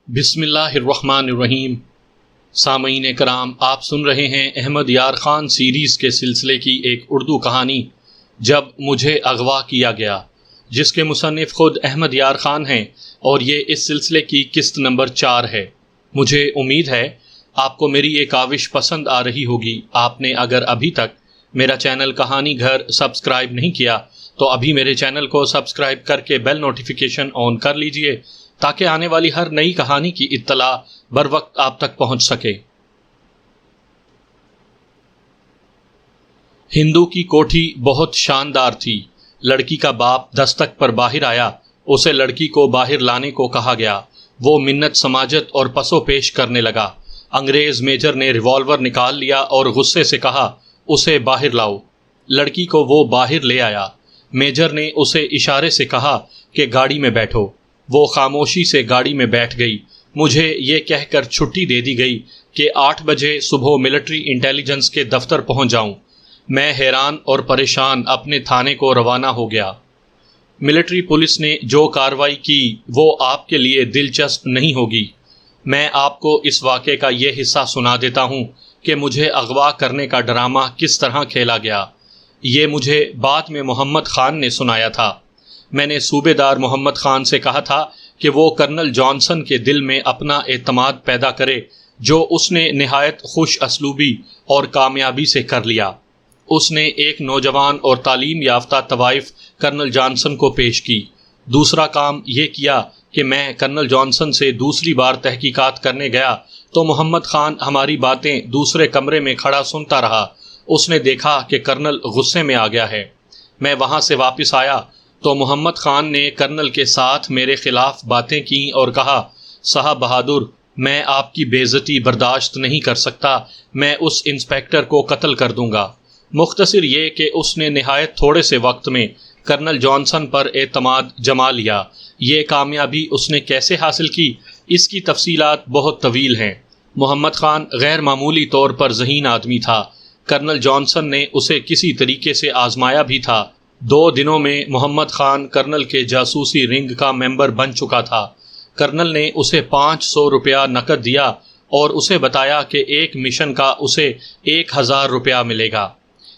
بسم اللہ الرحمن الرحیم۔ سامعین کرام، آپ سن رہے ہیں احمد یار خان سیریز کے سلسلے کی ایک اردو کہانی جب مجھے اغوا کیا گیا، جس کے مصنف خود احمد یار خان ہیں، اور یہ اس سلسلے کی قسط نمبر 4 ہے۔ مجھے امید ہے آپ کو میری یہ کاوش پسند آ رہی ہوگی۔ آپ نے اگر ابھی تک میرا چینل کہانی گھر سبسکرائب نہیں کیا تو ابھی میرے چینل کو سبسکرائب کر کے بیل نوٹیفیکیشن آن کر لیجئے تاکہ آنے والی ہر نئی کہانی کی اطلاع بر وقت آپ تک پہنچ سکے۔ ہندو کی کوٹھی بہت شاندار تھی۔ لڑکی کا باپ دستک پر باہر آیا، اسے لڑکی کو باہر لانے کو کہا گیا۔ وہ منت سماجت اور پسو پیش کرنے لگا۔ انگریز میجر نے ریوالور نکال لیا اور غصے سے کہا، اسے باہر لاؤ۔ لڑکی کو وہ باہر لے آیا۔ میجر نے اسے اشارے سے کہا کہ گاڑی میں بیٹھو۔ وہ خاموشی سے گاڑی میں بیٹھ گئی۔ مجھے یہ کہہ کر چھٹی دے دی گئی کہ 8 بجے صبح ملٹری انٹیلیجنس کے دفتر پہنچ جاؤں۔ میں حیران اور پریشان اپنے تھانے کو روانہ ہو گیا۔ ملٹری پولیس نے جو کارروائی کی وہ آپ کے لیے دلچسپ نہیں ہوگی۔ میں آپ کو اس واقعے کا یہ حصہ سنا دیتا ہوں کہ مجھے اغوا کرنے کا ڈرامہ کس طرح کھیلا گیا۔ یہ مجھے بعد میں محمد خان نے سنایا تھا۔ میں نے صوبے دار محمد خان سے کہا تھا کہ وہ کرنل جانسن کے دل میں اپنا اعتماد پیدا کرے، جو اس نے نہایت خوش اسلوبی اور کامیابی سے کر لیا۔ اس نے ایک نوجوان اور تعلیم یافتہ طوائف کرنل جانسن کو پیش کی۔ دوسرا کام یہ کیا کہ میں کرنل جانسن سے دوسری بار تحقیقات کرنے گیا تو محمد خان ہماری باتیں دوسرے کمرے میں کھڑا سنتا رہا۔ اس نے دیکھا کہ کرنل غصے میں آ گیا ہے۔ میں وہاں سے واپس آیا تو محمد خان نے کرنل کے ساتھ میرے خلاف باتیں کیں اور کہا، صاحب بہادر، میں آپ کی بے عزتی برداشت نہیں کر سکتا، میں اس انسپیکٹر کو قتل کر دوں گا۔ مختصر یہ کہ اس نے نہایت تھوڑے سے وقت میں کرنل جانسن پر اعتماد جما لیا۔ یہ کامیابی اس نے کیسے حاصل کی، اس کی تفصیلات بہت طویل ہیں۔ محمد خان غیر معمولی طور پر ذہین آدمی تھا۔ کرنل جانسن نے اسے کسی طریقے سے آزمایا بھی تھا۔ 2 دنوں میں محمد خان کرنل کے جاسوسی رنگ کا ممبر بن چکا تھا۔ کرنل نے اسے 500 روپیہ نقد دیا اور اسے بتایا کہ ایک مشن کا اسے 1000 روپیہ ملے گا۔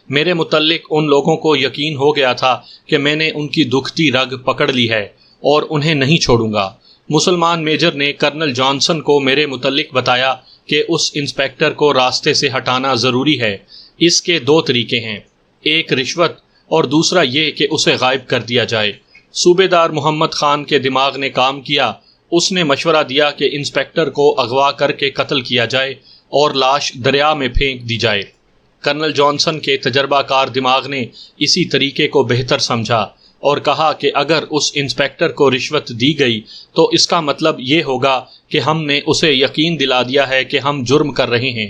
میرے متعلق ان لوگوں کو یقین ہو گیا تھا کہ میں نے ان کی دکھتی رگ پکڑ لی ہے اور انہیں نہیں چھوڑوں گا۔ مسلمان میجر نے کرنل جانسن کو میرے متعلق بتایا کہ اس انسپیکٹر کو راستے سے ہٹانا ضروری ہے۔ اس کے 2 طریقے ہیں، ایک رشوت اور دوسرا یہ کہ اسے غائب کر دیا جائے۔ صوبے دار محمد خان کے دماغ نے کام کیا۔ اس نے مشورہ دیا کہ انسپیکٹر کو اغوا کر کے قتل کیا جائے اور لاش دریا میں پھینک دی جائے۔ کرنل جانسن کے تجربہ کار دماغ نے اسی طریقے کو بہتر سمجھا اور کہا کہ اگر اس انسپیکٹر کو رشوت دی گئی تو اس کا مطلب یہ ہوگا کہ ہم نے اسے یقین دلا دیا ہے کہ ہم جرم کر رہے ہیں،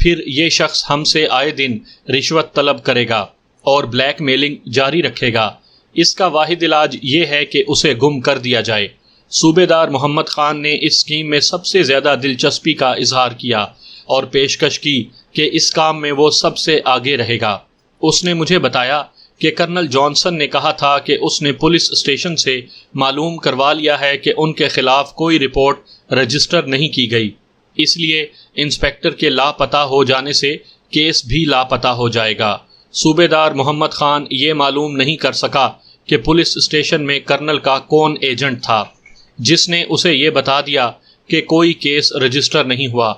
پھر یہ شخص ہم سے آئے دن رشوت طلب کرے گا اور بلیک میلنگ جاری رکھے گا۔ اس کا واحد علاج یہ ہے کہ اسے گم کر دیا جائے۔ صوبے دار محمد خان نے اس اسکیم میں سب سے زیادہ دلچسپی کا اظہار کیا اور پیشکش کی کہ اس کام میں وہ سب سے آگے رہے گا۔ اس نے مجھے بتایا کہ کرنل جانسن نے کہا تھا کہ اس نے پولیس اسٹیشن سے معلوم کروا لیا ہے کہ ان کے خلاف کوئی رپورٹ رجسٹر نہیں کی گئی، اس لیے انسپیکٹر کے لاپتہ ہو جانے سے کیس بھی لاپتہ ہو جائے گا۔ صوبے دار محمد خان یہ معلوم نہیں کر سکا کہ پولیس اسٹیشن میں کرنل کا کون ایجنٹ تھا جس نے اسے یہ بتا دیا کہ کوئی کیس رجسٹر نہیں ہوا۔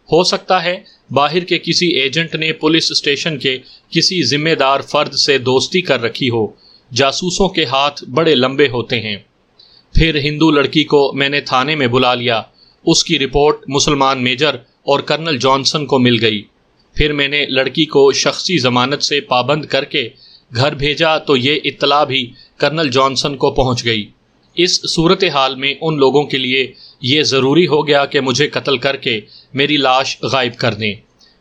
ہو سکتا ہے باہر کے کسی ایجنٹ نے پولیس اسٹیشن کے کسی ذمہ دار فرد سے دوستی کر رکھی ہو۔ جاسوسوں کے ہاتھ بڑے لمبے ہوتے ہیں۔ پھر ہندو لڑکی کو میں نے تھانے میں بلا لیا۔ اس کی رپورٹ مسلمان میجر اور کرنل جانسن کو مل گئی۔ پھر میں نے لڑکی کو شخصی ضمانت سے پابند کر کے گھر بھیجا تو یہ اطلاع بھی کرنل جانسن کو پہنچ گئی۔ اس صورتحال میں ان لوگوں کے لیے یہ ضروری ہو گیا کہ مجھے قتل کر کے میری لاش غائب کر دیں۔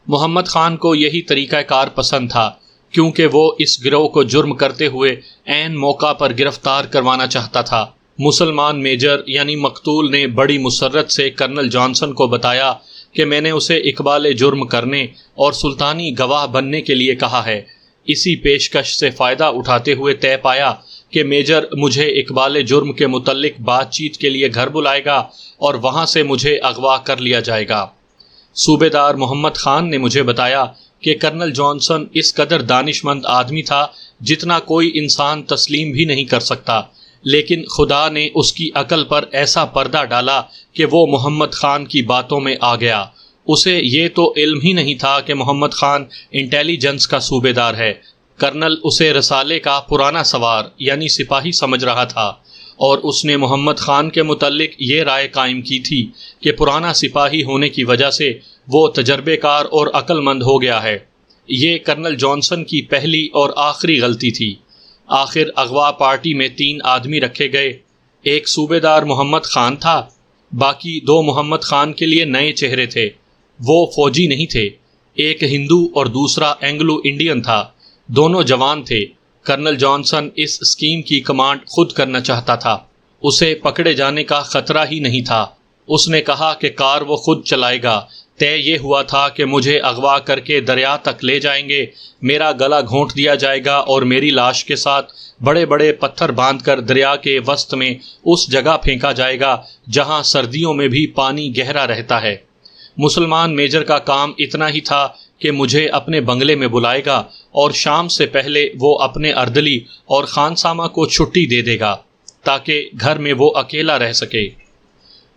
محمد خان کو یہی طریقہ کار پسند تھا کیونکہ وہ اس گروہ کو جرم کرتے ہوئے عین موقع پر گرفتار کروانا چاہتا تھا۔ مسلمان میجر یعنی مقتول نے بڑی مسرت سے کرنل جانسن کو بتایا کہ میں نے اسے اقبال جرم کرنے اور سلطانی گواہ بننے کے لیے کہا ہے۔ اسی پیشکش سے فائدہ اٹھاتے ہوئے طے پایا کہ میجر مجھے اقبال جرم کے متعلق بات چیت کے لیے گھر بلائے گا اور وہاں سے مجھے اغوا کر لیا جائے گا۔ صوبیدار محمد خان نے مجھے بتایا کہ کرنل جانسن اس قدر دانش مند آدمی تھا جتنا کوئی انسان تسلیم بھی نہیں کر سکتا، لیکن خدا نے اس کی عقل پر ایسا پردہ ڈالا کہ وہ محمد خان کی باتوں میں آ گیا۔ اسے یہ تو علم ہی نہیں تھا کہ محمد خان انٹیلیجنس کا صوبیدار ہے۔ کرنل اسے رسالے کا پرانا سوار یعنی سپاہی سمجھ رہا تھا، اور اس نے محمد خان کے متعلق یہ رائے قائم کی تھی کہ پرانا سپاہی ہونے کی وجہ سے وہ تجربے کار اور عقل مند ہو گیا ہے۔ یہ کرنل جانسن کی پہلی اور آخری غلطی تھی۔ آخر اغوا پارٹی میں 3 آدمی رکھے گئے۔ ایک صوبیدار محمد خان تھا، باقی 2 محمد خان کے لیے نئے چہرے تھے، وہ فوجی نہیں تھے۔ ایک ہندو اور دوسرا اینگلو انڈین تھا، دونوں جوان تھے۔ کرنل جانسن اس اسکیم کی کمانڈ خود کرنا چاہتا تھا، اسے پکڑے جانے کا خطرہ ہی نہیں تھا۔ اس نے کہا کہ کار وہ خود چلائے گا۔ طے یہ ہوا تھا کہ مجھے اغوا کر کے دریا تک لے جائیں گے، میرا گلا گھونٹ دیا جائے گا اور میری لاش کے ساتھ بڑے بڑے پتھر باندھ کر دریا کے وسط میں اس جگہ پھینکا جائے گا جہاں سردیوں میں بھی پانی گہرا رہتا ہے۔ مسلمان میجر کا کام اتنا ہی تھا کہ مجھے اپنے بنگلے میں بلائے گا اور شام سے پہلے وہ اپنے اردلی اور خانسامہ کو چھٹی دے دے گا تاکہ گھر میں وہ اکیلا رہ سکے۔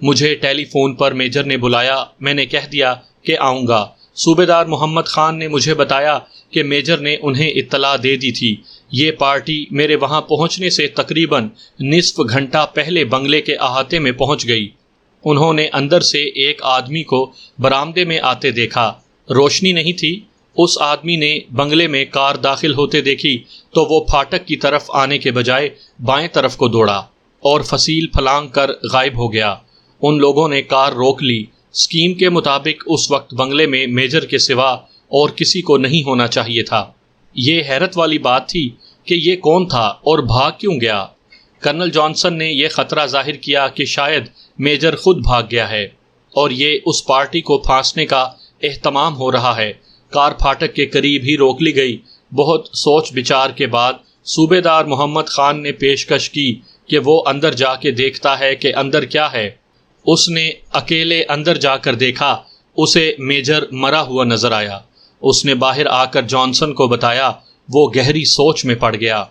مجھے ٹیلی فون پر میجر نے بلایا، میں نے کہہ دیا کہ آؤں گا۔ صوبیدار محمد خان نے مجھے بتایا کہ میجر نے انہیں اطلاع دے دی تھی۔ یہ پارٹی میرے وہاں پہنچنے سے تقریباً نصف گھنٹہ پہلے بنگلے کے احاطے میں پہنچ گئی۔ انہوں نے اندر سے ایک آدمی کو برآمدے میں آتے دیکھا، روشنی نہیں تھی۔ اس آدمی نے بنگلے میں کار داخل ہوتے دیکھی تو وہ پھاٹک کی طرف آنے کے بجائے بائیں طرف کو دوڑا اور فصیل پھلانگ کر غائب ہو گیا۔ ان لوگوں نے کار روک لی۔ اسکیم کے مطابق اس وقت بنگلے میں میجر کے سوا اور کسی کو نہیں ہونا چاہیے تھا۔ یہ حیرت والی بات تھی کہ یہ کون تھا اور بھاگ کیوں گیا۔ کرنل جانسن نے یہ خطرہ ظاہر کیا کہ شاید میجر خود بھاگ گیا ہے اور یہ اس پارٹی کو پھانسنے کا اہتمام ہو رہا ہے۔ کار پھاٹک کے قریب ہی روک لی گئی۔ بہت سوچ بچار کے بعد صوبیدار محمد خان نے پیشکش کی کہ وہ اندر جا کے دیکھتا ہے کہ اندر کیا ہے۔ اس نے اکیلے اندر جا کر دیکھا، اسے میجر مرا ہوا نظر آیا۔ اس نے باہر آ کر جانسن کو بتایا، وہ گہری سوچ میں پڑ گیا۔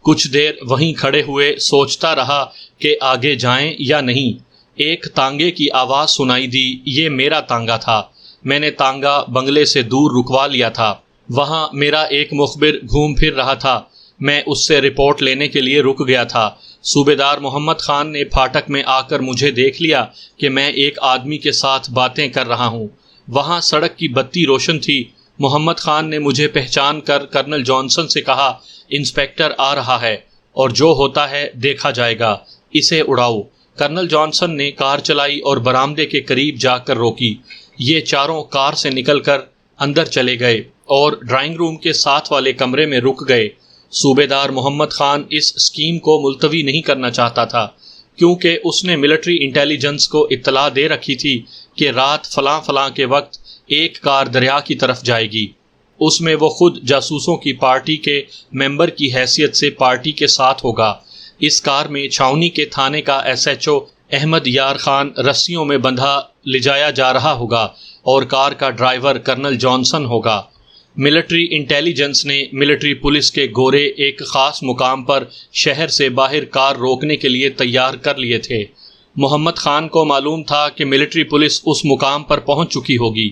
کچھ دیر وہیں کھڑے ہوئے سوچتا رہا کہ آگے جائیں یا نہیں۔ ایک تانگے کی آواز سنائی دی، یہ میرا تانگا تھا۔ میں نے تانگا بنگلے سے دور رکوا لیا تھا۔ وہاں میرا ایک مخبر گھوم پھر رہا تھا، میں اس سے رپورٹ لینے کے لیے رک گیا تھا۔ صوبیدار محمد خان نے پھاٹک میں آ کر مجھے دیکھ لیا کہ میں ایک آدمی کے ساتھ باتیں کر رہا ہوں۔ وہاں سڑک کی بتی روشن تھی۔ محمد خان نے مجھے پہچان کر کرنل جانسن سے کہا، انسپیکٹر آ رہا ہے اور جو ہوتا ہے دیکھا جائے گا، اسے اڑاؤ۔ کرنل جانسن نے کار چلائی اور برآمدے کے قریب جا کر روکی۔ یہ چاروں کار سے نکل کر اندر چلے گئے اور ڈرائنگ روم کے ساتھ والے کمرے میں رک گئے۔ صوبیدار محمد خان اس اسکیم کو ملتوی نہیں کرنا چاہتا تھا، کیونکہ اس نے ملٹری انٹیلیجنس کو اطلاع دے رکھی تھی کہ رات فلاں فلاں کے وقت ایک کار دریا کی طرف جائے گی۔ اس میں وہ خود جاسوسوں کی پارٹی کے ممبر کی حیثیت سے پارٹی کے ساتھ ہوگا۔ اس کار میں چھاؤنی کے تھانے کا SHO احمد یار خان رسیوں میں بندھا لے جایا جا رہا ہوگا اور کار کا ڈرائیور کرنل جانسن ہوگا۔ ملٹری انٹیلیجنس نے ملٹری پولیس کے گورے ایک خاص مقام پر شہر سے باہر کار روکنے کے لیے تیار کر لیے تھے۔ محمد خان کو معلوم تھا کہ ملٹری پولیس اس مقام پر پہنچ چکی ہوگی،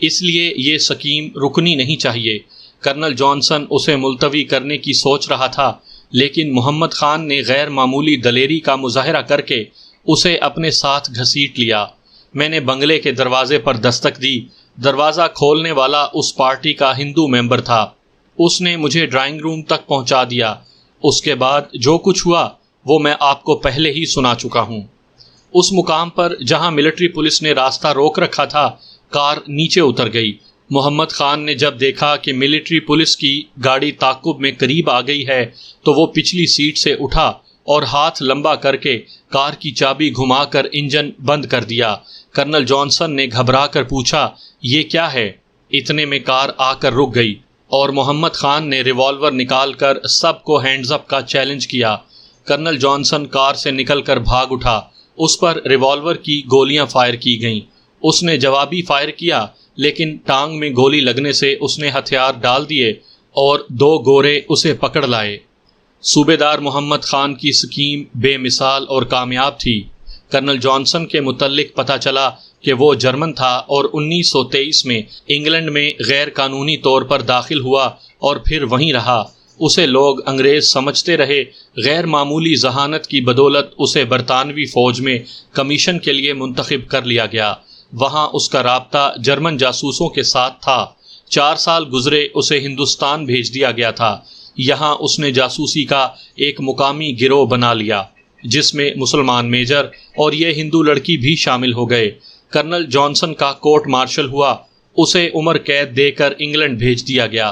اس لیے یہ سکیم رکنی نہیں چاہیے۔ کرنل جانسن اسے ملتوی کرنے کی سوچ رہا تھا، لیکن محمد خان نے غیر معمولی دلیری کا مظاہرہ کر کے اسے اپنے ساتھ گھسیٹ لیا۔ میں نے بنگلے کے دروازے پر دستک دی۔ دروازہ کھولنے والا اس پارٹی کا ہندو ممبر تھا۔ اس نے مجھے ڈرائنگ روم تک پہنچا دیا۔ اس کے بعد جو کچھ ہوا وہ میں آپ کو پہلے ہی سنا چکا ہوں۔ اس مقام پر جہاں ملٹری پولیس نے راستہ روک رکھا تھا، کار نیچے اتر گئی۔ محمد خان نے جب دیکھا کہ ملٹری پولیس کی گاڑی تعاقب میں قریب آ گئی ہے تو وہ پچھلی سیٹ سے اٹھا اور ہاتھ لمبا کر کے کار کی چابی گھما کر انجن بند کر دیا۔ کرنل جانسن نے گھبرا کر پوچھا، یہ کیا ہے؟ اتنے میں کار آ کر رک گئی اور محمد خان نے ریوالور نکال کر سب کو ہینڈز اپ کا چیلنج کیا۔ کرنل جانسن کار سے نکل کر بھاگ اٹھا، اس پر ریوالور کی گولیاں فائر کی گئیں۔ اس نے جوابی فائر کیا، لیکن ٹانگ میں گولی لگنے سے اس نے ہتھیار ڈال دیے اور 2 گورے اسے پکڑ لائے۔ صوبیدار محمد خان کی سکیم بے مثال اور کامیاب تھی۔ کرنل جانسن کے متعلق پتہ چلا کہ وہ جرمن تھا اور 1923 میں انگلینڈ میں غیر قانونی طور پر داخل ہوا اور پھر وہیں رہا۔ اسے لوگ انگریز سمجھتے رہے۔ غیر معمولی ذہانت کی بدولت اسے برطانوی فوج میں کمیشن کے لیے منتخب کر لیا گیا۔ وہاں اس کا رابطہ جرمن جاسوسوں کے ساتھ تھا۔ 4 سال گزرے، اسے ہندوستان بھیج دیا گیا تھا۔ یہاں اس نے جاسوسی کا ایک مقامی گروہ بنا لیا، جس میں مسلمان میجر اور یہ ہندو لڑکی بھی شامل ہو گئے۔ کرنل جانسن کا کورٹ مارشل ہوا، اسے عمر قید دے کر انگلینڈ بھیج دیا گیا۔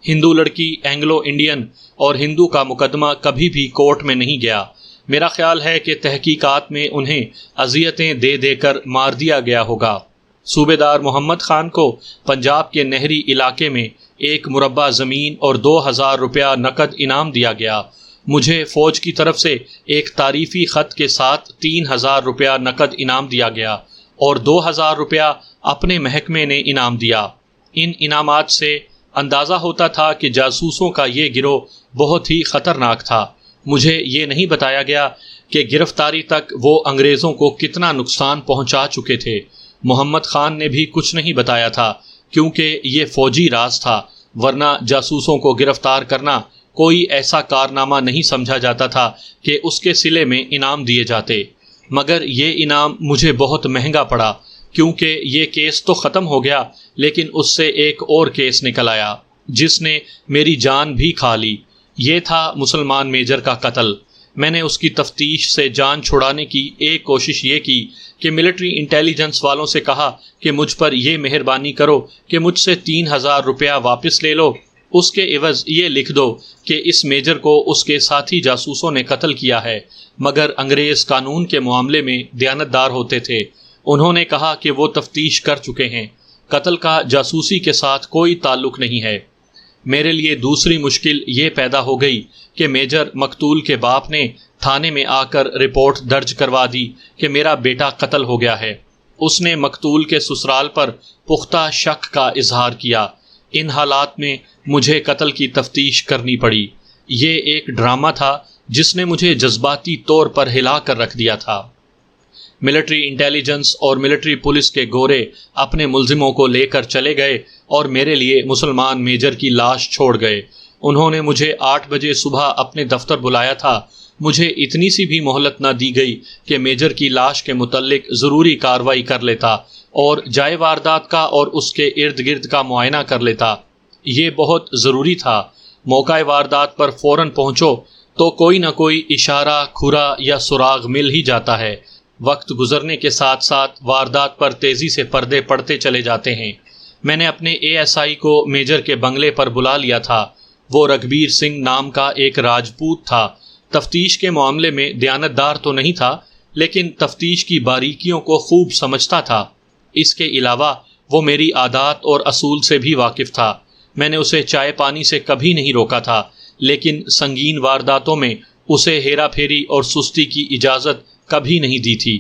ہندو لڑکی اینگلو انڈین اور ہندو کا مقدمہ کبھی بھی کورٹ میں نہیں گیا۔ میرا خیال ہے کہ تحقیقات میں انہیں اذیتیں دے دے کر مار دیا گیا ہوگا۔ صوبیدار محمد خان کو پنجاب کے نہری علاقے میں 1 مربع زمین اور 2000 روپیہ نقد انعام دیا گیا۔ مجھے فوج کی طرف سے ایک تعریفی خط کے ساتھ 3000 روپیہ نقد انعام دیا گیا اور 2000 روپیہ اپنے محکمے نے انعام دیا۔ ان انعامات سے اندازہ ہوتا تھا کہ جاسوسوں کا یہ گروہ بہت ہی خطرناک تھا۔ مجھے یہ نہیں بتایا گیا کہ گرفتاری تک وہ انگریزوں کو کتنا نقصان پہنچا چکے تھے۔ محمد خان نے بھی کچھ نہیں بتایا تھا، کیونکہ یہ فوجی راز تھا، ورنہ جاسوسوں کو گرفتار کرنا کوئی ایسا کارنامہ نہیں سمجھا جاتا تھا کہ اس کے صلے میں انعام دیے جاتے۔ مگر یہ انعام مجھے بہت مہنگا پڑا، کیونکہ یہ کیس تو ختم ہو گیا، لیکن اس سے ایک اور کیس نکل آیا جس نے میری جان بھی کھا لی۔ یہ تھا مسلمان میجر کا قتل۔ میں نے اس کی تفتیش سے جان چھڑانے کی ایک کوشش یہ کی کہ ملٹری انٹیلیجنس والوں سے کہا کہ مجھ پر یہ مہربانی کرو کہ مجھ سے 3000 روپیہ واپس لے لو، اس کے عوض یہ لکھ دو کہ اس میجر کو اس کے ساتھی جاسوسوں نے قتل کیا ہے۔ مگر انگریز قانون کے معاملے میں دیانتدار ہوتے تھے۔ انہوں نے کہا کہ وہ تفتیش کر چکے ہیں، قتل کا جاسوسی کے ساتھ کوئی تعلق نہیں ہے۔ میرے لیے دوسری مشکل یہ پیدا ہو گئی کہ میجر مقتول کے باپ نے تھانے میں آ کر رپورٹ درج کروا دی کہ میرا بیٹا قتل ہو گیا ہے۔ اس نے مقتول کے سسرال پر پختہ شک کا اظہار کیا۔ ان حالات میں مجھے قتل کی تفتیش کرنی پڑی۔ یہ ایک ڈرامہ تھا جس نے مجھے جذباتی طور پر ہلا کر رکھ دیا تھا۔ ملٹری انٹیلیجنس اور ملٹری پولیس کے گورے اپنے ملزموں کو لے کر چلے گئے اور میرے لیے مسلمان میجر کی لاش چھوڑ گئے۔ انہوں نے مجھے 8 بجے صبح اپنے دفتر بلایا تھا۔ مجھے اتنی سی بھی مہلت نہ دی گئی کہ میجر کی لاش کے متعلق ضروری کارروائی کر لیتا اور جائے واردات کا اور اس کے ارد گرد کا معائنہ کر لیتا۔ یہ بہت ضروری تھا۔ موقع واردات پر فوراً پہنچو تو کوئی نہ کوئی اشارہ، کھرا یا سراغ مل ہی جاتا ہے۔ وقت گزرنے کے ساتھ ساتھ واردات پر تیزی سے پردے پڑتے چلے جاتے ہیں۔ میں نے اپنے ASI کو میجر کے بنگلے پر بلا لیا تھا۔ وہ رگھبیر سنگھ نام کا ایک راجپوت تھا۔ تفتیش کے معاملے میں دیانتدار تو نہیں تھا، لیکن تفتیش کی باریکیوں کو خوب سمجھتا تھا۔ اس کے علاوہ وہ میری عادات اور اصول سے بھی واقف تھا۔ میں نے اسے چائے پانی سے کبھی نہیں روکا تھا، لیکن سنگین وارداتوں میں اسے ہیرا پھیری اور سستی کی اجازت کبھی نہیں دی تھی۔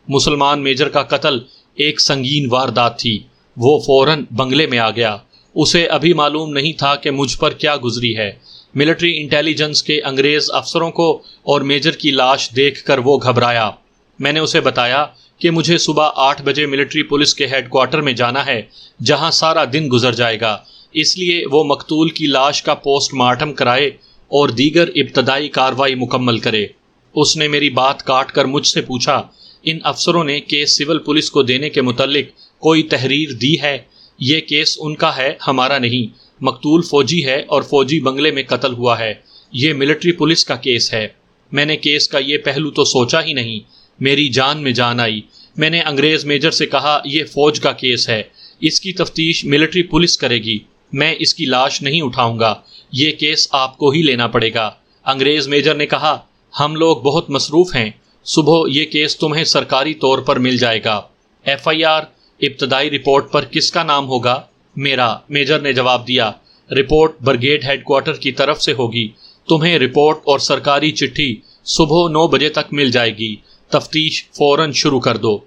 مسلمان میجر کا قتل ایک سنگین واردات تھی۔ وہ فوراً بنگلے میں آ گیا۔ اسے ابھی معلوم نہیں تھا کہ مجھ پر کیا گزری ہے۔ ملٹری انٹیلیجنس کے انگریز افسروں کو اور میجر کی لاش دیکھ کر وہ گھبرایا۔ میں نے اسے بتایا کہ مجھے صبح 8 بجے ملٹری پولیس کے ہیڈ کوارٹر میں جانا ہے، جہاں سارا دن گزر جائے گا، اس لیے وہ مقتول کی لاش کا پوسٹ مارٹم کرائے اور دیگر ابتدائی کارروائی مکمل کرے۔ اس نے میری بات کاٹ کر مجھ سے پوچھا، ان افسروں نے کیس سول پولیس کو دینے کے متعلق کوئی تحریر دی ہے؟ یہ کیس ان کا ہے، ہمارا نہیں۔ مقتول فوجی ہے اور فوجی بنگلے میں قتل ہوا ہے۔ یہ ملٹری پولیس کا کیس ہے۔ میں نے کیس کا یہ پہلو تو سوچا ہی نہیں۔ میری جان میں جان آئی۔ میں نے انگریز میجر سے کہا، یہ فوج کا کیس ہے، اس کی تفتیش ملٹری پولیس کرے گی، میں اس کی لاش نہیں اٹھاؤں گا، یہ کیس آپ کو ہی لینا پڑے گا۔ انگریز میجر نے کہا، ہم لوگ بہت مصروف ہیں، صبح یہ کیس تمہیں سرکاری طور پر مل جائے گا۔ FIR ابتدائی رپورٹ پر کس کا نام ہوگا؟ میرا، میجر نے جواب دیا۔ رپورٹ برگیڈ ہیڈ کوارٹر کی طرف سے ہوگی. تمہیں رپورٹ اور سرکاری چٹھی صبح 9 بجے تک مل جائے گی. تفتیش فوراً شروع کر دو.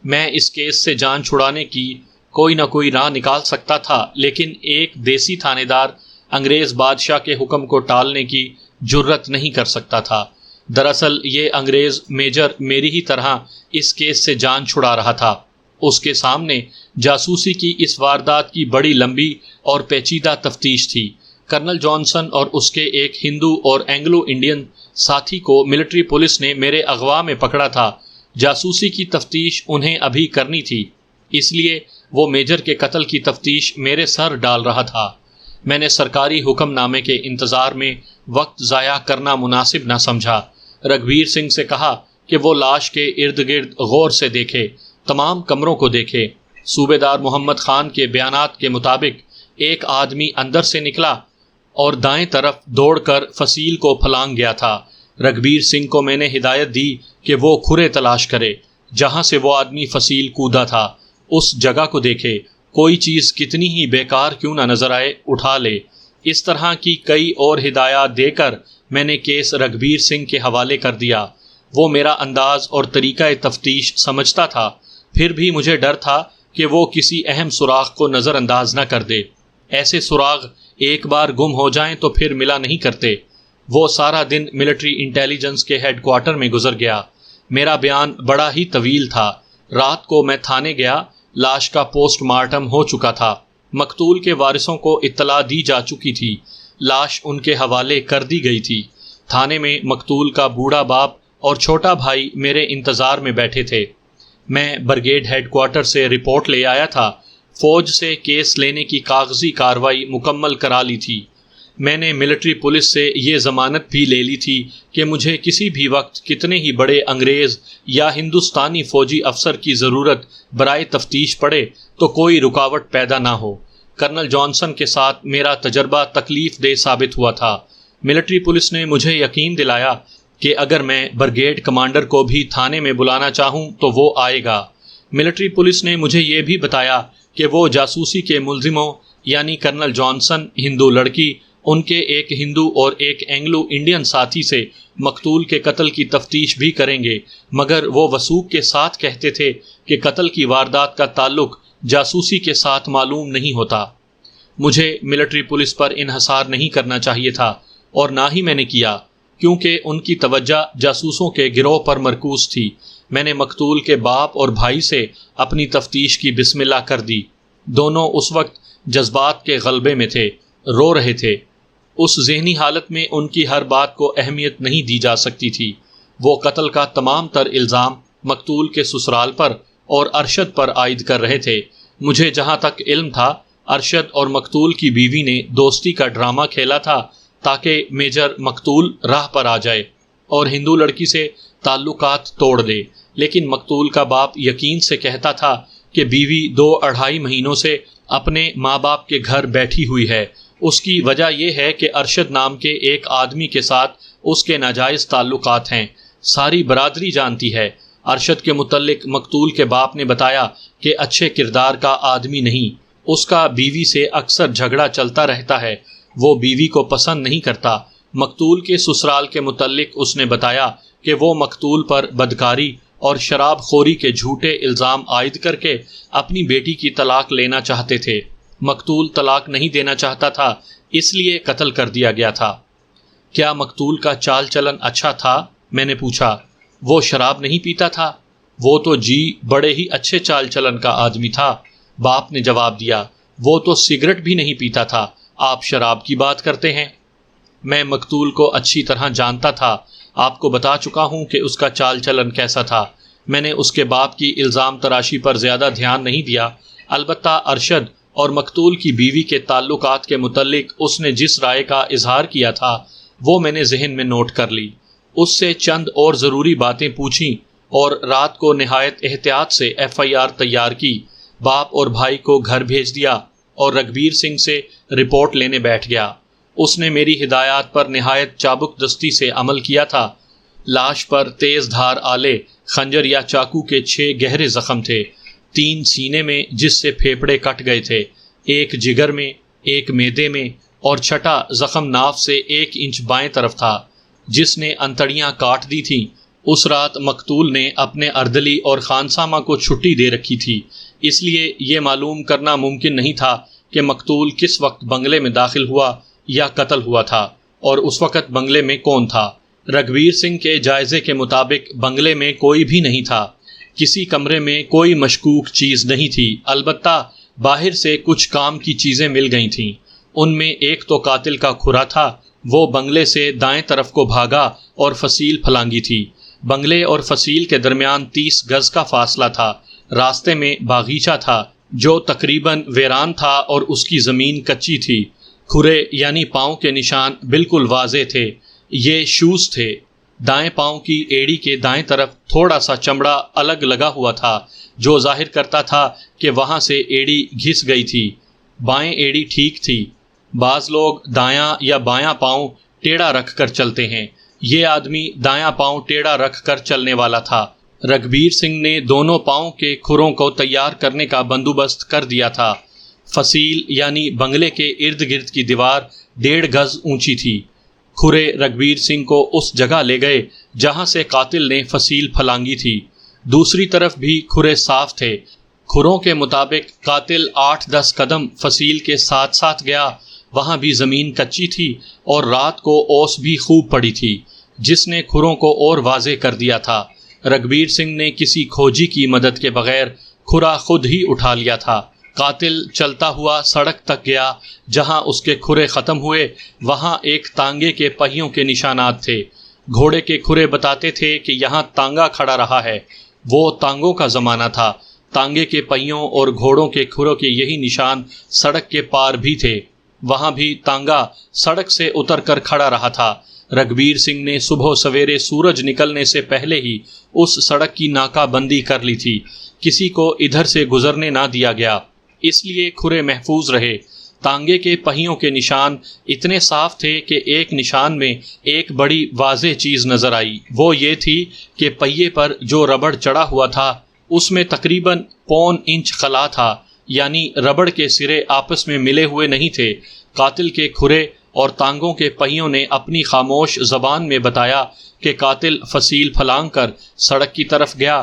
میں اس کیس سے جان چھڑانے کی کوئی نہ کوئی راہ نکال سکتا تھا، لیکن ایک دیسی تھانے دار انگریز بادشاہ کے حکم کو ٹالنے کی جرت نہیں کر سکتا تھا. دراصل یہ انگریز میجر میری ہی طرح اس کیس سے جان چھڑا رہا تھا. اس کے سامنے جاسوسی کی اس واردات کی بڑی لمبی اور پیچیدہ تفتیش تھی. کرنل جانسن اور اس کے ایک ہندو اور اینگلو انڈین ساتھی کو ملٹری پولیس نے میرے اغوا میں پکڑا تھا. جاسوسی کی تفتیش انہیں ابھی کرنی تھی، اس لیے وہ میجر کے قتل کی تفتیش میرے سر ڈال رہا تھا. میں نے سرکاری حکم نامے کے انتظار میں وقت ضائع کرنا مناسب نہ سمجھا. رگھبیر سنگھ سے کہا کہ وہ لاش کے ارد گرد غور سے دیکھے، تمام کمروں کو دیکھے. صوبیدار محمد خان کے بیانات کے مطابق ایک آدمی اندر سے نکلا اور دائیں طرف دوڑ کر فصیل کو پھلانگ گیا تھا. رگھبیر سنگھ کو میں نے ہدایت دی کہ وہ کھرے تلاش کرے. جہاں سے وہ آدمی فصیل کودا تھا اس جگہ کو دیکھے، کوئی چیز کتنی ہی بیکار کیوں نہ نظر آئے اٹھا لے. اس طرح کی کئی اور ہدایات دے کر میں نے کیس رگھبیر سنگھ کے حوالے کر دیا. وہ میرا انداز اور طریقہ تفتیش سمجھتا تھا، پھر بھی مجھے ڈر تھا کہ وہ کسی اہم سراغ کو نظر انداز نہ کر دے. ایسے سراغ ایک بار گم ہو جائیں تو پھر ملا نہیں کرتے. وہ سارا دن ملٹری انٹیلیجنس کے ہیڈ کوارٹر میں گزر گیا. میرا بیان بڑا ہی طویل تھا. رات کو میں تھانے گیا. لاش کا پوسٹ مارٹم ہو چکا تھا. مقتول کے وارثوں کو اطلاع دی جا چکی تھی. لاش ان کے حوالے کر دی گئی تھی. تھانے میں مقتول کا بوڑھا باپ اور چھوٹا بھائی میرے انتظار میں بیٹھے تھے. میں برگیڈ ہیڈ کوارٹر سے رپورٹ لے آیا تھا. فوج سے کیس لینے کی کاغذی کارروائی مکمل کرا لی تھی. میں نے ملٹری پولیس سے یہ ضمانت بھی لے لی تھی کہ مجھے کسی بھی وقت کتنے ہی بڑے انگریز یا ہندوستانی فوجی افسر کی ضرورت برائے تفتیش پڑے تو کوئی رکاوٹ پیدا نہ ہو. کرنل جانسن کے ساتھ میرا تجربہ تکلیف دہ ثابت ہوا تھا. ملٹری پولیس نے مجھے یقین دلایا کہ اگر میں برگیڈ کمانڈر کو بھی تھانے میں بلانا چاہوں تو وہ آئے گا. ملٹری پولیس نے مجھے یہ بھی بتایا کہ وہ جاسوسی کے ملزموں یعنی کرنل جانسن، ہندو لڑکی، ان کے ایک ہندو اور ایک اینگلو انڈین ساتھی سے مقتول کے قتل کی تفتیش بھی کریں گے، مگر وہ وثوق کے ساتھ کہتے تھے کہ قتل کی واردات کا تعلق جاسوسی کے ساتھ معلوم نہیں ہوتا. مجھے ملٹری پولیس پر انحصار نہیں کرنا چاہیے تھا اور نہ ہی میں نے کیا، کیونکہ ان کی توجہ جاسوسوں کے گروہ پر مرکوز تھی. میں نے مقتول کے باپ اور بھائی سے اپنی تفتیش کی بسم اللہ کر دی. دونوں اس وقت جذبات کے غلبے میں تھے، رو رہے تھے. اس ذہنی حالت میں ان کی ہر بات کو اہمیت نہیں دی جا سکتی تھی. وہ قتل کا تمام تر الزام مقتول کے سسرال پر اور ارشد پر عائد کر رہے تھے. مجھے جہاں تک علم تھا ارشد اور مقتول کی بیوی نے دوستی کا ڈرامہ کھیلا تھا تاکہ میجر مقتول راہ پر آ جائے اور ہندو لڑکی سے تعلقات توڑ دے. لیکن مقتول کا باپ یقین سے کہتا تھا کہ بیوی 2-2.5 مہینوں سے اپنے ماں باپ کے گھر بیٹھی ہوئی ہے. اس کی وجہ یہ ہے کہ ارشد نام کے ایک آدمی کے ساتھ اس کے ناجائز تعلقات ہیں. ساری برادری جانتی ہے. ارشد کے متعلق مقتول کے باپ نے بتایا کہ اچھے کردار کا آدمی نہیں. اس کا بیوی سے اکثر جھگڑا چلتا رہتا ہے. وہ بیوی کو پسند نہیں کرتا. مقتول کے سسرال کے متعلق اس نے بتایا کہ وہ مقتول پر بدکاری اور شراب خوری کے جھوٹے الزام عائد کر کے اپنی بیٹی کی طلاق لینا چاہتے تھے. مقتول طلاق نہیں دینا چاہتا تھا، اس لیے قتل کر دیا گیا تھا. کیا مقتول کا چال چلن اچھا تھا؟ میں نے پوچھا. وہ شراب نہیں پیتا تھا. وہ تو بڑے ہی اچھے چال چلن کا آدمی تھا. باپ نے جواب دیا. وہ تو سگریٹ بھی نہیں پیتا تھا. آپ شراب کی بات کرتے ہیں. میں مقتول کو اچھی طرح جانتا تھا. آپ کو بتا چکا ہوں کہ اس کا چال چلن کیسا تھا. میں نے اس کے باپ کی الزام تراشی پر زیادہ دھیان نہیں دیا. البتہ ارشد اور مقتول کی بیوی کے تعلقات کے متعلق اس نے جس رائے کا اظہار کیا تھا وہ میں نے ذہن میں نوٹ کر لی. اس سے چند اور ضروری باتیں پوچھیں اور رات کو نہایت احتیاط سے FIR تیار کی. باپ اور بھائی کو گھر بھیج دیا اور رگھبیر سنگھ سے رپورٹ لینے بیٹھ گیا. اس نے میری ہدایات پر نہایت چابک دستی سے عمل کیا تھا. لاش پر تیز دھار آلے، خنجر یا چاقو کے 6 گہرے زخم تھے. 3 سینے میں جس سے پھیپڑے کٹ گئے تھے، 1 جگر میں ایک میدے میں اور چھٹا زخم ناف سے 1 انچ بائیں طرف تھا جس نے انتڑیاں کاٹ دی تھیں۔ اس رات مقتول نے اپنے اردلی اور خانسامہ کو چھٹی دے رکھی تھی، اس لیے یہ معلوم کرنا ممکن نہیں تھا کہ مقتول کس وقت بنگلے میں داخل ہوا یا قتل ہوا تھا اور اس وقت بنگلے میں کون تھا۔ رگھبیر سنگھ کے جائزے کے مطابق بنگلے میں کوئی بھی نہیں تھا، کسی کمرے میں کوئی مشکوک چیز نہیں تھی، البتہ باہر سے کچھ کام کی چیزیں مل گئی تھیں۔ ان میں ایک تو قاتل کا کھرا تھا، وہ بنگلے سے دائیں طرف کو بھاگا اور فصیل پھلانگی تھی۔ بنگلے اور فصیل کے درمیان 30 گز کا فاصلہ تھا۔ راستے میں باغیچہ تھا جو تقریباً ویران تھا اور اس کی زمین کچی تھی۔ کھرے یعنی پاؤں کے نشان بالکل واضح تھے، یہ شوز تھے۔ دائیں پاؤں کی ایڑی کے دائیں طرف تھوڑا سا چمڑا الگ لگا ہوا تھا جو ظاہر کرتا تھا کہ وہاں سے ایڑی گھس گئی تھی۔ بائیں ایڑی ٹھیک تھی۔ بعض لوگ دایاں یا بایاں پاؤں ٹیڑھا رکھ کر چلتے ہیں، یہ آدمی دایاں پاؤں ٹیڑھا رکھ کر چلنے والا تھا۔ رگھبیر سنگھ نے دونوں پاؤں کے کھروں کو تیار کرنے کا بندوبست کر دیا تھا۔ فصیل یعنی بنگلے کے ارد گرد کی دیوار 1.5 گز اونچی تھی۔ کھرے رگھبیر سنگھ کو اس جگہ لے گئے جہاں سے قاتل نے فصیل پھلانگی تھی۔ دوسری طرف بھی کھرے صاف تھے۔ کھروں کے مطابق قاتل 8-10 قدم فصیل کے ساتھ ساتھ گیا، وہاں بھی زمین کچی تھی اور رات کو اوس بھی خوب پڑی تھی جس نے کھروں کو اور واضح کر دیا تھا۔ رگھبیر سنگھ نے کسی کھوجی کی مدد کے بغیر کھرا خود ہی اٹھا لیا تھا۔ قاتل چلتا ہوا سڑک تک گیا، جہاں اس کے کھرے ختم ہوئے وہاں ایک تانگے کے پہیوں کے نشانات تھے۔ گھوڑے کے کھرے بتاتے تھے کہ یہاں تانگا کھڑا رہا ہے، وہ تانگوں کا زمانہ تھا۔ تانگے کے پہیوں اور گھوڑوں کے کھروں کے یہی نشان سڑک کے پار بھی تھے، وہاں بھی تانگا سڑک سے اتر کر کھڑا رہا تھا۔ رگھبیر سنگھ نے صبح سویرے سورج نکلنے سے پہلے ہی اس سڑک کی ناکہ بندی کر لی تھی، کسی کو ادھر سے گزرنے نہ دیا گیا، اس لیے کھرے محفوظ رہے۔ تانگے کے پہیوں کے نشان اتنے صاف تھے کہ ایک نشان میں ایک بڑی واضح چیز نظر آئی، وہ یہ تھی کہ پہیے پر جو ربڑ چڑھا ہوا تھا اس میں تقریباً 1.25 انچ خلا تھا، یعنی ربڑ کے سرے آپس میں ملے ہوئے نہیں تھے۔ قاتل کے کھرے اور تانگوں کے پہیوں نے اپنی خاموش زبان میں بتایا کہ قاتل فصیل پھلانگ کر سڑک کی طرف گیا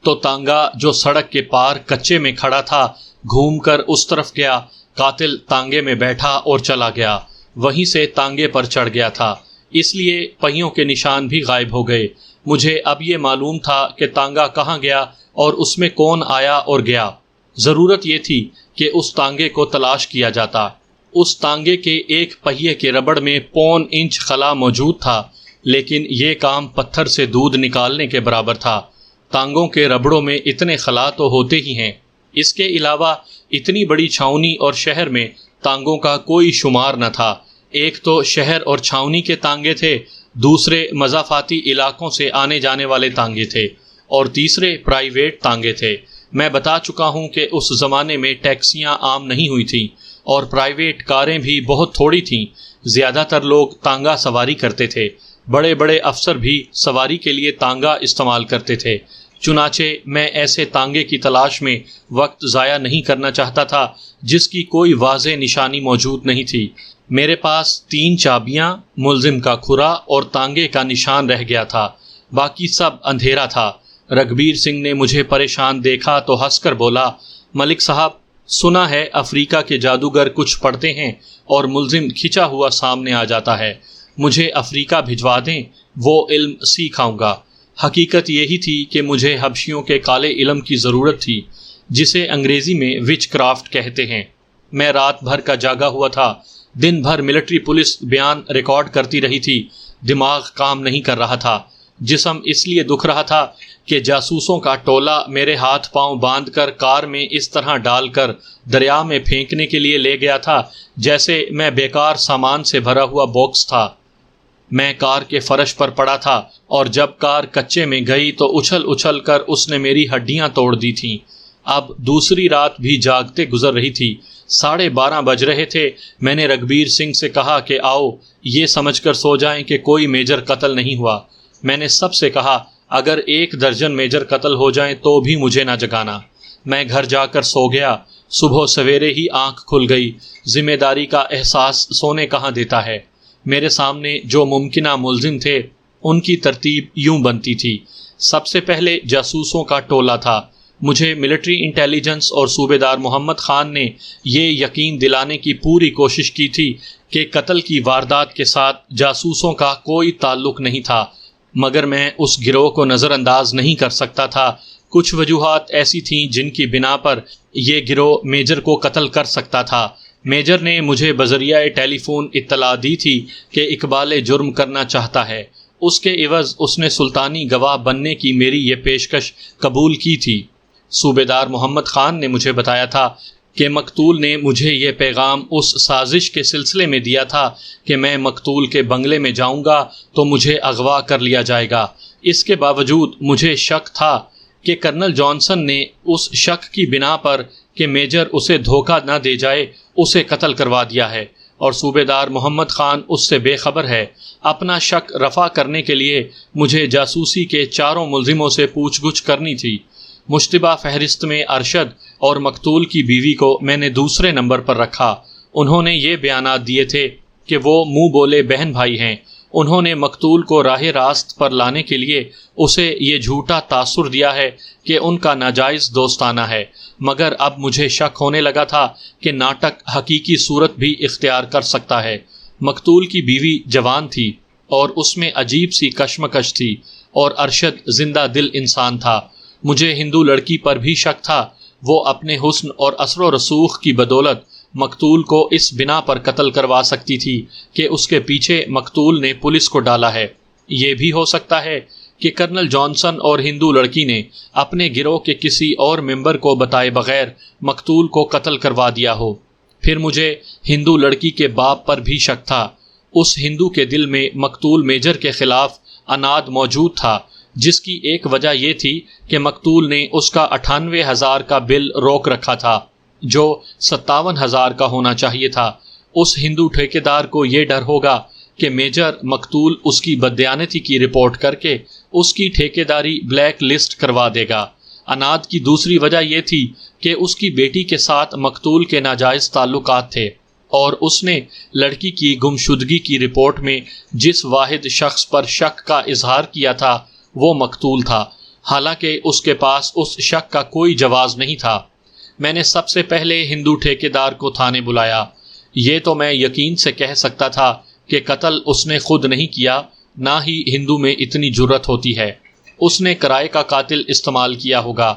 تو تانگا جو سڑک کے پار کچے میں کھڑا تھا گھوم کر اس طرف گیا۔ قاتل تانگے میں بیٹھا اور چلا گیا، وہیں سے تانگے پر چڑھ گیا تھا، اس لیے پہیوں کے نشان بھی غائب ہو گئے۔ مجھے اب یہ معلوم تھا کہ تانگا کہاں گیا اور اس میں کون آیا اور گیا۔ ضرورت یہ تھی کہ اس تانگے کو تلاش کیا جاتا۔ اس تانگے کے ایک پہیے کے ربڑ میں 1.25 انچ خلا موجود تھا، لیکن یہ کام پتھر سے دودھ نکالنے کے برابر تھا۔ تانگوں کے ربڑوں میں اتنے خلا تو ہوتے ہی ہیں، اس کے علاوہ اتنی بڑی چھاؤنی اور شہر میں تانگوں کا کوئی شمار نہ تھا۔ ایک تو شہر اور چھاؤنی کے تانگے تھے، دوسرے مضافاتی علاقوں سے آنے جانے والے تانگے تھے، اور تیسرے پرائیویٹ تانگے تھے۔ میں بتا چکا ہوں کہ اس زمانے میں ٹیکسیاں عام نہیں ہوئی تھیں اور پرائیویٹ کاریں بھی بہت تھوڑی تھیں۔ زیادہ تر لوگ تانگا سواری کرتے تھے، بڑے بڑے افسر بھی سواری کے لیے تانگا استعمال کرتے تھے۔ چنانچہ میں ایسے تانگے کی تلاش میں وقت ضائع نہیں کرنا چاہتا تھا جس کی کوئی واضح نشانی موجود نہیں تھی۔ میرے پاس 3 چابیاں، ملزم کا کھرا اور تانگے کا نشان رہ گیا تھا، باقی سب اندھیرا تھا۔ رگھبیر سنگھ نے مجھے پریشان دیکھا تو ہنس کر بولا، ملک صاحب، سنا ہے افریقہ کے جادوگر کچھ پڑھتے ہیں اور ملزم کھچا ہوا سامنے آ جاتا ہے، مجھے افریقہ بھجوا دیں، وہ علم سیکھ آؤں گا۔ حقیقت یہی تھی کہ مجھے حبشیوں کے کالے علم کی ضرورت تھی، جسے انگریزی میں وچ کرافٹ کہتے ہیں۔ میں رات بھر کا جاگا ہوا تھا، دن بھر ملٹری پولیس بیان ریکارڈ کرتی رہی تھی، دماغ کام نہیں کر رہا تھا۔ جسم اس لیے دکھ رہا تھا کہ جاسوسوں کا ٹولہ میرے ہاتھ پاؤں باندھ کر کار میں اس طرح ڈال کر دریا میں پھینکنے کے لیے لے گیا تھا جیسے میں بیکار سامان سے بھرا ہوا باکس تھا۔ میں کار کے فرش پر پڑا تھا اور جب کار کچے میں گئی تو اچھل اچھل کر اس نے میری ہڈیاں توڑ دی تھیں۔ اب دوسری رات بھی جاگتے گزر رہی تھی، 12:30 بج رہے تھے۔ میں نے رگھبیر سنگھ سے کہا کہ آؤ یہ سمجھ کر سو جائیں کہ کوئی میجر قتل نہیں ہوا۔ میں نے سب سے کہا اگر 1 درجن میجر قتل ہو جائیں تو بھی مجھے نہ جگانا۔ میں گھر جا کر سو گیا۔ صبح سویرے ہی آنکھ کھل گئی۔ ذمہ داری کا احساس سونے کہاں دیتا ہے۔ میرے سامنے جو ممکنہ ملزم تھے ان کی ترتیب یوں بنتی تھی۔ سب سے پہلے جاسوسوں کا ٹولہ تھا۔ مجھے ملٹری انٹیلیجنس اور صوبیدار محمد خان نے یہ یقین دلانے کی پوری کوشش کی تھی کہ قتل کی واردات کے ساتھ جاسوسوں کا کوئی تعلق نہیں تھا، مگر میں اس گروہ کو نظر انداز نہیں کر سکتا تھا۔ کچھ وجوہات ایسی تھیں جن کی بنا پر یہ گروہ میجر کو قتل کر سکتا تھا۔ میجر نے مجھے بذریعہ ٹیلی فون اطلاع دی تھی کہ اقبال جرم کرنا چاہتا ہے۔ اس کے عوض اس نے سلطانی گواہ بننے کی میری یہ پیشکش قبول کی تھی۔ صوبیدار محمد خان نے مجھے بتایا تھا کہ مقتول نے مجھے یہ پیغام اس سازش کے سلسلے میں دیا تھا کہ میں مقتول کے بنگلے میں جاؤں گا تو مجھے اغوا کر لیا جائے گا۔ اس کے باوجود مجھے شک تھا کہ کرنل جانسن نے اس شک کی بنا پر کہ میجر اسے دھوکہ نہ دے جائے اسے قتل کروا دیا ہے، اور صوبیدار محمد خان اس سے بے خبر ہے۔ اپنا شک رفع کرنے کے لیے مجھے جاسوسی کے چاروں ملزموں سے پوچھ گچھ کرنی تھی۔ مشتبہ فہرست میں ارشد اور مقتول کی بیوی کو میں نے دوسرے نمبر پر رکھا۔ انہوں نے یہ بیانات دیے تھے کہ وہ منہ بولے بہن بھائی ہیں۔ انہوں نے مقتول کو راہ راست پر لانے کے لیے اسے یہ جھوٹا تاثر دیا ہے کہ ان کا ناجائز دوستانہ ہے، مگر اب مجھے شک ہونے لگا تھا کہ ناٹک حقیقی صورت بھی اختیار کر سکتا ہے۔ مقتول کی بیوی جوان تھی اور اس میں عجیب سی کشمکش تھی، اور ارشد زندہ دل انسان تھا۔ مجھے ہندو لڑکی پر بھی شک تھا۔ وہ اپنے حسن اور اثر و رسوخ کی بدولت مقتول کو اس بنا پر قتل کروا سکتی تھی کہ اس کے پیچھے مقتول نے پولیس کو ڈالا ہے۔ یہ بھی ہو سکتا ہے کہ کرنل جانسن اور ہندو لڑکی نے اپنے گروہ کے کسی اور ممبر کو بتائے بغیر مقتول کو قتل کروا دیا ہو۔ پھر مجھے ہندو لڑکی کے باپ پر بھی شک تھا۔ اس ہندو کے دل میں مقتول میجر کے خلاف عناد موجود تھا، جس کی ایک وجہ یہ تھی کہ مقتول نے اس کا 98,000 کا بل روک رکھا تھا جو 57,000 کا ہونا چاہیے تھا۔ اس ہندو ٹھیکیدار کو یہ ڈر ہوگا کہ میجر مقتول اس کی بددیانتی کی رپورٹ کر کے اس کی ٹھیکیداری بلیک لسٹ کروا دے گا۔ عناد کی دوسری وجہ یہ تھی کہ اس کی بیٹی کے ساتھ مقتول کے ناجائز تعلقات تھے، اور اس نے لڑکی کی گمشدگی کی رپورٹ میں جس واحد شخص پر شک کا اظہار کیا تھا وہ مقتول تھا، حالانکہ اس کے پاس اس شک کا کوئی جواز نہیں تھا۔ میں نے سب سے پہلے ہندو ٹھیکیدار کو تھانے بلایا۔ یہ تو میں یقین سے کہہ سکتا تھا کہ قتل اس نے خود نہیں کیا، نہ ہی ہندو میں اتنی جرت ہوتی ہے۔ اس نے کرائے کا قاتل استعمال کیا ہوگا۔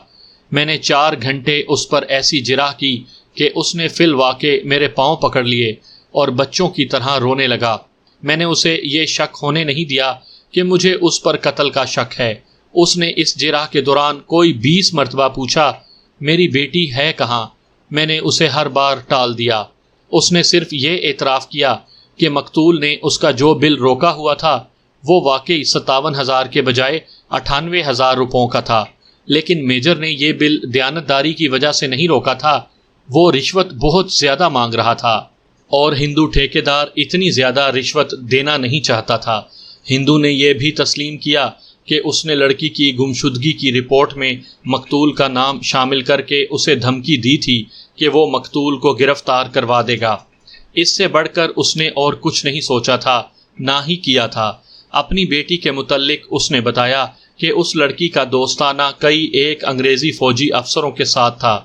میں نے 4 گھنٹے اس پر ایسی جرح کی کہ اس نے فی الواقع میرے پاؤں پکڑ لیے اور بچوں کی طرح رونے لگا۔ میں نے اسے یہ شک ہونے نہیں دیا کہ مجھے اس پر قتل کا شک ہے۔ اس نے اس جرح کے دوران کوئی 20 مرتبہ پوچھا، میری بیٹی ہے کہاں؟ میں نے اسے ہر بار ٹال دیا۔ اس نے صرف یہ اعتراف کیا کہ مقتول نے اس کا جو بل روکا ہوا تھا وہ واقعی 57,000 کے بجائے 98,000 روپوں کا تھا، لیکن میجر نے یہ بل دیانتداری کی وجہ سے نہیں روکا تھا۔ وہ رشوت بہت زیادہ مانگ رہا تھا، اور ہندو ٹھیکیدار اتنی زیادہ رشوت دینا نہیں چاہتا تھا۔ ہندو نے یہ بھی تسلیم کیا کہ اس نے لڑکی کی گمشدگی کی رپورٹ میں مقتول کا نام شامل کر کے اسے دھمکی دی تھی کہ وہ مقتول کو گرفتار کروا دے گا۔ اس سے بڑھ کر اس نے اور کچھ نہیں سوچا تھا، نہ ہی کیا تھا۔ اپنی بیٹی کے متعلق اس نے بتایا کہ اس لڑکی کا دوستانہ کئی ایک انگریزی فوجی افسروں کے ساتھ تھا۔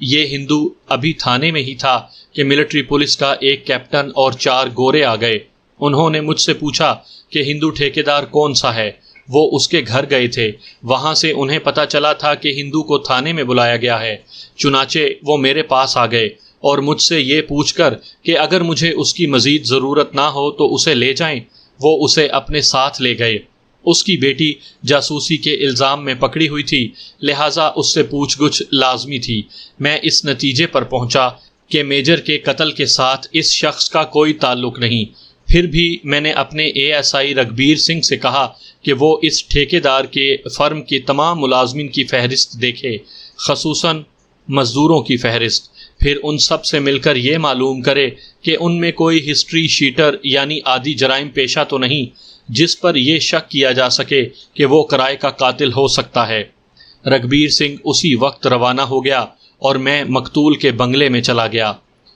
یہ ہندو ابھی تھانے میں ہی تھا کہ ملٹری پولیس کا ایک کیپٹن اور 4 گورے آ گئے۔ انہوں نے مجھ سے پوچھا کہ ہندو ٹھیکیدار کون سا ہے۔ وہ اس کے گھر گئے تھے، وہاں سے انہیں پتہ چلا تھا کہ ہندو کو تھانے میں بلایا گیا ہے۔ چنانچہ وہ میرے پاس آ گئے اور مجھ سے یہ پوچھ کر کہ اگر مجھے اس کی مزید ضرورت نہ ہو تو اسے لے جائیں، وہ اسے اپنے ساتھ لے گئے۔ اس کی بیٹی جاسوسی کے الزام میں پکڑی ہوئی تھی، لہٰذا اس سے پوچھ گچھ لازمی تھی۔ میں اس نتیجے پر پہنچا کہ میجر کے قتل کے ساتھ اس شخص کا کوئی تعلق نہیں۔ پھر بھی میں نے اپنے ASI رگبیر سنگھ سے کہا کہ وہ اس ٹھیکیدار کے فرم کے تمام ملازمین کی فہرست دیکھے، خصوصاً مزدوروں کی فہرست۔ پھر ان سب سے مل کر یہ معلوم کرے کہ ان میں کوئی ہسٹری شیٹر یعنی عادی جرائم پیشہ تو نہیں جس پر یہ شک کیا جا سکے کہ وہ کرائے کا قاتل ہو سکتا ہے۔ رگبیر سنگھ اسی وقت روانہ ہو گیا اور میں مقتول کے بنگلے میں چلا گیا۔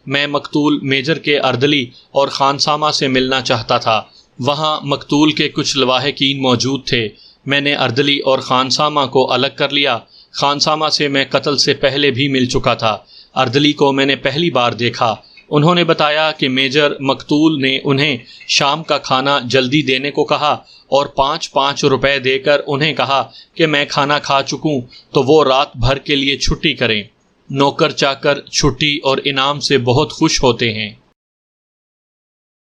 میں مقتول میجر کے اردلی اور خانسامہ سے ملنا چاہتا تھا۔ وہاں مقتول کے کچھ لواحقین موجود تھے۔ میں نے اردلی اور خانسامہ کو الگ کر لیا۔ خانسامہ سے میں قتل سے پہلے بھی مل چکا تھا۔ اردلی کو میں نے پہلی بار دیکھا۔ انہوں نے بتایا کہ میجر مقتول نے انہیں شام کا کھانا جلدی دینے کو کہا اور 5 روپے دے کر انہیں کہا کہ میں کھانا کھا چکوں تو وہ رات بھر کے لیے چھٹی کریں۔ نوکر چاکر چھٹی اور انعام سے بہت خوش ہوتے ہیں۔